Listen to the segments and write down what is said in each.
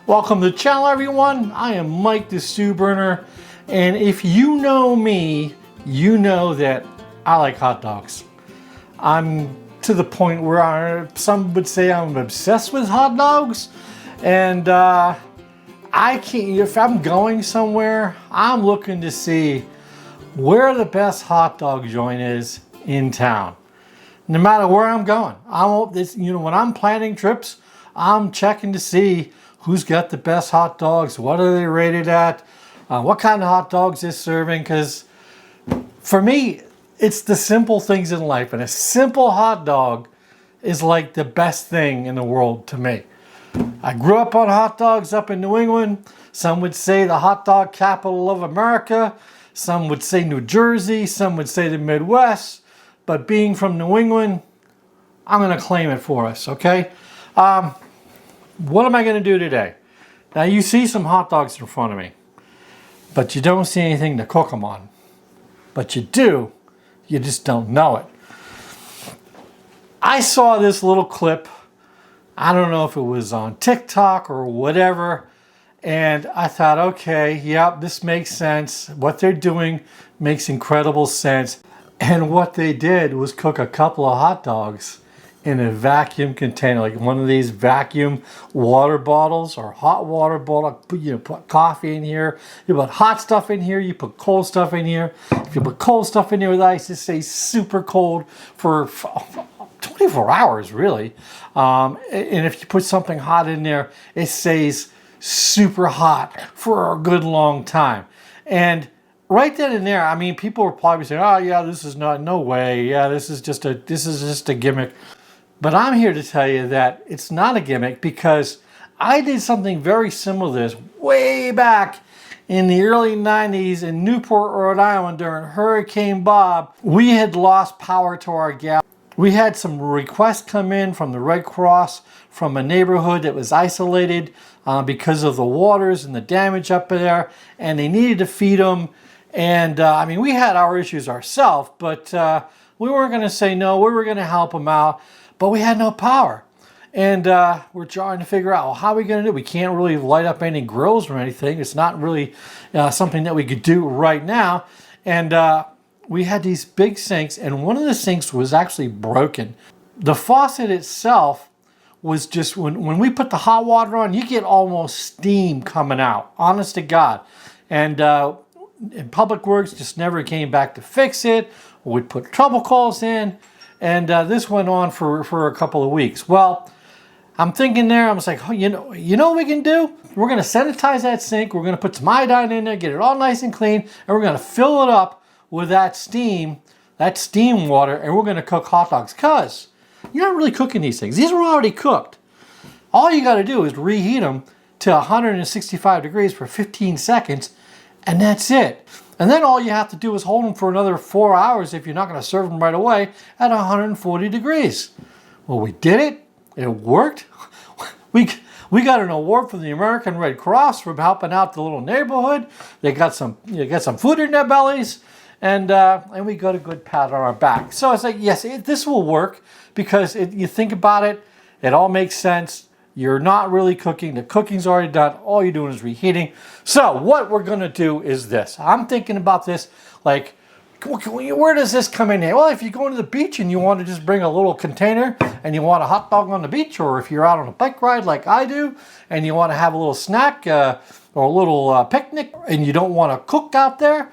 Welcome to the channel, everyone. I am Mike the Stew Burner, and if you know me, you know that I like hot dogs. I'm to the point where some would say I'm obsessed with hot dogs, and I can't. If I'm going somewhere, I'm looking to see where the best hot dog joint is in town. No matter where I'm going, I won't. When I'm planning trips, I'm checking to see who's got the best hot dogs, what are they rated at, what kind of hot dogs they're serving. Because for me, it's the simple things in life, and a simple hot dog is like the best thing in the world to me. I grew up on hot dogs up in New England. Some would say the hot dog capital of America. Some would say New Jersey. Some would say the Midwest. But being from New England, I'm going to claim it for us, okay? What am I going to do today? Now, you see some hot dogs in front of me, but you don't see anything to cook them on. But you do, you just don't know it. I saw this little clip, I don't know if it was on TikTok or whatever, and I thought, okay, yep, this makes sense. What they're doing makes incredible sense. And what they did was cook a couple of hot dogs in a vacuum container, like one of these vacuum water bottles or hot water bottle. You put coffee in here, you put hot stuff in here, you put cold stuff in here. If you put cold stuff in here with ice, it stays super cold for 24 hours, really. And if you put something hot in there, it stays super hot for a good long time. And right then and there, I mean, people were probably saying, "Oh yeah, this is no way. Yeah, this is just a gimmick." But I'm here to tell you that it's not a gimmick, because I did something very similar to this way back in the early 90s in Newport, Rhode Island during Hurricane Bob. We had lost power to our gas. We had some requests come in from the Red Cross from a neighborhood that was isolated because of the waters and the damage up there, and they needed to feed them. And I mean, we had our issues ourselves, but we weren't going to say no. We were going to help them out. But we had no power, and we're trying to figure out, well, how are we going to do it? We can't really light up any grills or anything. It's not really something that we could do right now. And we had these big sinks, and one of the sinks was actually broken. The faucet itself was just, when we put the hot water on, you get almost steam coming out, honest to God. And Public Works just never came back to fix it. We'd put trouble calls in. And this went on for a couple of weeks. Well, I'm thinking there, I was like, oh, you know what we can do? We're going to sanitize that sink. We're going to put some iodine in there, get it all nice and clean, and we're going to fill it up with that steam water, and we're going to cook hot dogs. Because you're not really cooking these things. These are already cooked. All you got to do is reheat them to 165 degrees for 15 seconds, and that's it. And then all you have to do is hold them for another 4 hours if you're not going to serve them right away at 140 degrees. Well, we did it. It worked. We got an award from the American Red Cross for helping out the little neighborhood. They got some food in their bellies, and we got a good pat on our back. So I was like, yes, this will work, because you think about it, it all makes sense. You're not really cooking. The cooking's already done. All you're doing is reheating. So what we're going to do is this. I'm thinking about this like, where does this come in here? Well, if you're going to the beach and you want to just bring a little container and you want a hot dog on the beach, or if you're out on a bike ride like I do and you want to have a little snack or a little picnic and you don't want to cook out there,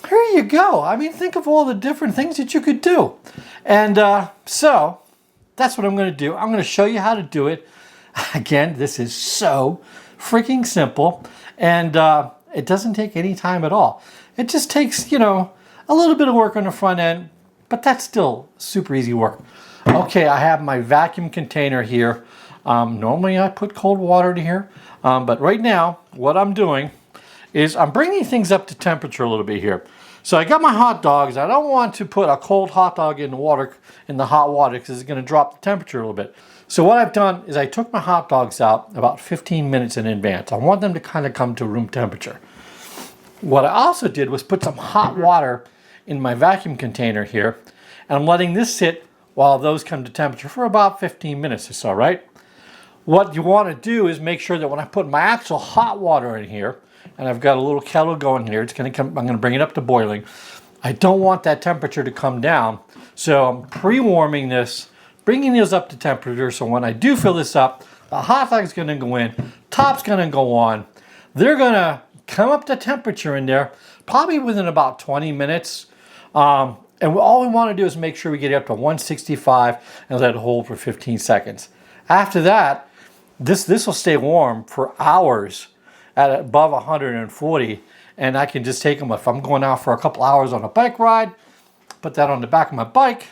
here you go. I mean, think of all the different things that you could do. And so that's what I'm going to do. I'm going to show you how to do it. Again, this is so freaking simple, and it doesn't take any time at all. It just takes, a little bit of work on the front end, but that's still super easy work. Okay, I have my vacuum container here. Normally I put cold water in here, but right now what I'm doing is I'm bringing things up to temperature a little bit here. So I got my hot dogs. I don't want to put a cold hot dog in the hot water, because it's going to drop the temperature a little bit. So what I've done is I took my hot dogs out about 15 minutes in advance. I want them to kind of come to room temperature. What I also did was put some hot water in my vacuum container here, and I'm letting this sit while those come to temperature for about 15 minutes or so, right? What you want to do is make sure that when I put my actual hot water in here, and I've got a little kettle going here, it's going to come, I'm going to bring it up to boiling. I don't want that temperature to come down. So I'm pre-warming this, bringing this up to temperature. So when I do fill this up, the hot dog is going to go in, top's going to go on. They're going to come up to temperature in there, probably within about 20 minutes. And all we want to do is make sure we get it up to 165 and let it hold for 15 seconds. After that, this will stay warm for hours at above 140. And I can just take them if I'm going out for a couple hours on a bike ride, put that on the back of my bike,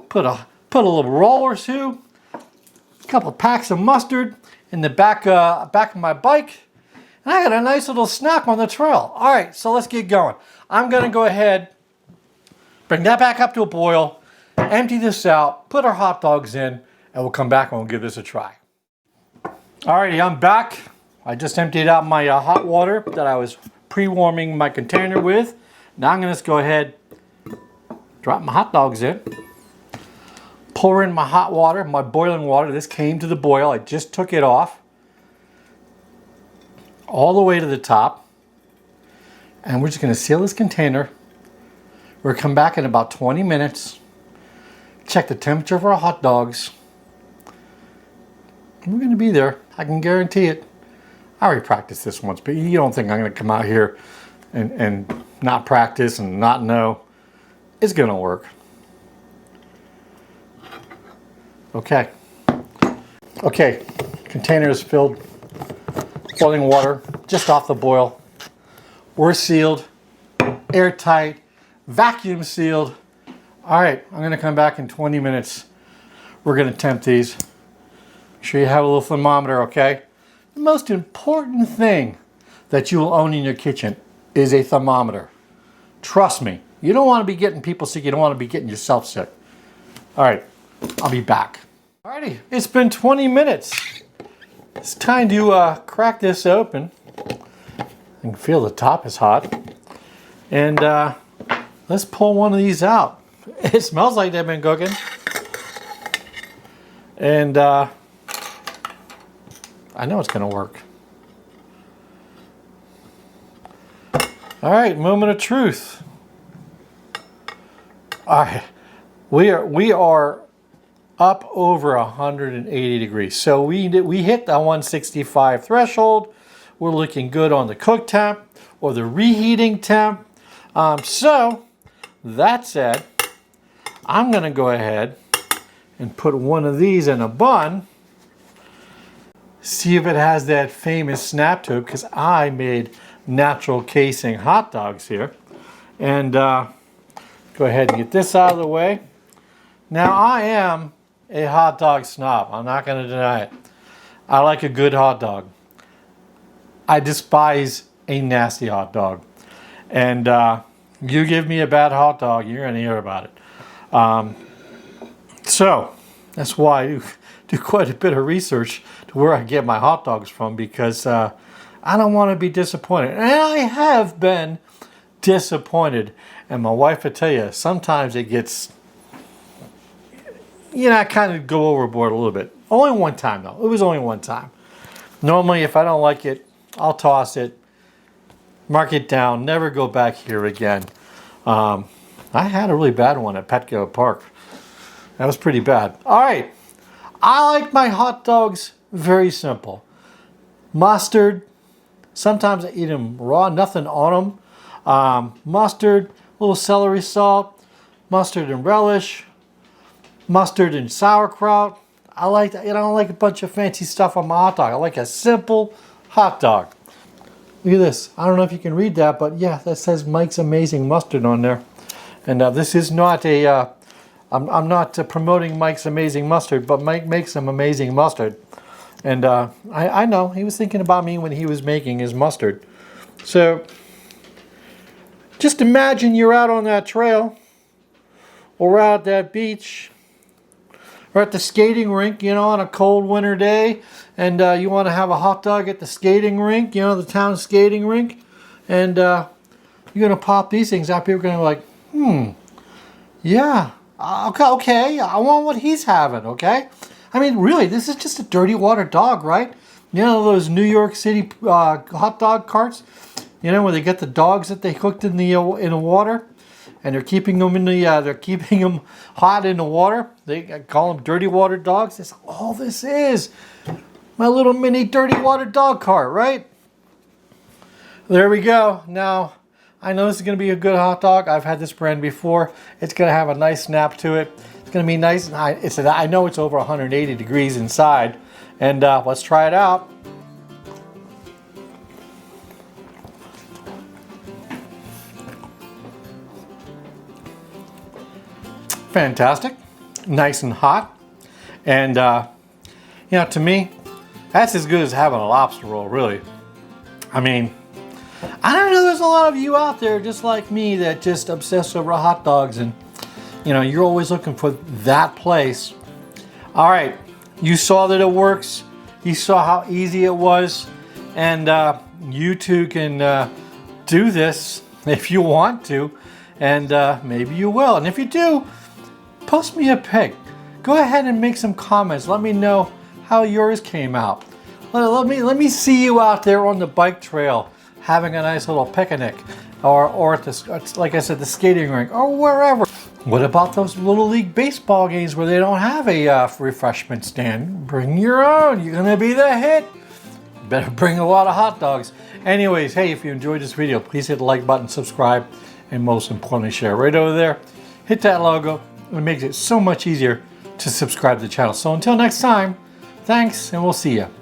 put a little roll or two, a couple packs of mustard in the back of my bike, and I got a nice little snack on the trail. All right, so let's get going. I'm gonna go ahead, bring that back up to a boil, empty this out, put our hot dogs in, and we'll come back and we'll give this a try. All righty, I'm back. I just emptied out my hot water that I was pre-warming my container with. Now I'm gonna just go ahead, drop my hot dogs in, pour in my hot water, my boiling water. This came to the boil. I just took it off all the way to the top. And we're just gonna seal this container. We'll come back in about 20 minutes, check the temperature of our hot dogs. We're gonna be there, I can guarantee it. I already practiced this once, but you don't think I'm gonna come out here and not practice and not know. It's gonna work. Okay. Okay, container is filled, boiling water, just off the boil. We're sealed, airtight, vacuum sealed. All right, I'm gonna come back in 20 minutes. We're gonna temp these. Make sure you have a little thermometer, okay? The most important thing that you will own in your kitchen is a thermometer. Trust me, you don't want to be getting people sick, you don't want to be getting yourself sick. All right, I'll be back. Alrighty, it's been 20 minutes. It's time to crack this open. I can feel the top is hot. And let's pull one of these out. It smells like they've been cooking. And I know it's going to work. All right, moment of truth. All right, we are up over 180 degrees. So we hit the 165 threshold. We're looking good on the cook temp or the reheating temp. So that said, I'm going to go ahead and put one of these in a bun. See if it has that famous snap to it, because I made natural casing hot dogs here. And go ahead and get this out of the way. Now I am a hot dog snob. I'm not going to deny it. I like a good hot dog. I despise a nasty hot dog. And you give me a bad hot dog, you're going to hear about it. So that's why I do quite a bit of research to where I get my hot dogs from, because I don't want to be disappointed. And I have been disappointed. And my wife will tell you, sometimes it gets, I kind of go overboard a little bit. Only one time though. It was only one time. Normally if I don't like it, I'll toss it, mark it down, never go back here again. I had a really bad one at Petco Park. That was pretty bad. All right. I like my hot dogs very simple. Mustard. Sometimes I eat them raw, nothing on them. Mustard, a little celery salt, mustard and relish, mustard and sauerkraut. I don't like a bunch of fancy stuff on my hot dog. I like a simple hot dog. Look at this. I don't know if you can read that, but yeah, that says Mike's Amazing Mustard on there. And this is not a, I'm not promoting Mike's Amazing Mustard, but Mike makes some amazing mustard. And I know, he was thinking about me when he was making his mustard. So, just imagine you're out on that trail, or out at that beach, or at the skating rink, on a cold winter day, and you want to have a hot dog at the skating rink, the town skating rink, and you're going to pop these things out. People are going to be like, yeah, okay, I want what he's having, okay? I mean, really, this is just a dirty water dog, right? You know those New York City hot dog carts? You know, where they get the dogs that they cooked in the water, and they're keeping them in the they're keeping them hot in the water. They call them dirty water dogs. That's all this is. My little mini dirty water dog cart, right? There we go. Now, I know this is going to be a good hot dog. I've had this brand before. It's going to have a nice snap to it. It's going to be nice. I know it's over 180 degrees inside. And let's try it out. Fantastic. Nice and hot. And, you know, to me, that's as good as having a lobster roll, really. I mean, I don't know, there's a lot of you out there just like me that just obsess over hot dogs, and you know, you're always looking for that place. All right, you saw that it works. You saw how easy it was, and you too can do this if you want to, and maybe you will. And if you do, post me a pic. Go ahead and make some comments. Let me know how yours came out. Let me see you out there on the bike trail, having a nice little picnic, or at the, like I said, the skating rink, or wherever. What about those Little League baseball games where they don't have a refreshment stand? Bring your own. You're gonna be the hit. Better bring a lot of hot dogs. Anyways, hey, if you enjoyed this video, please hit the like button, subscribe, and most importantly, share right over there. Hit that logo. It makes it so much easier to subscribe to the channel. So until next time, thanks, and we'll see you.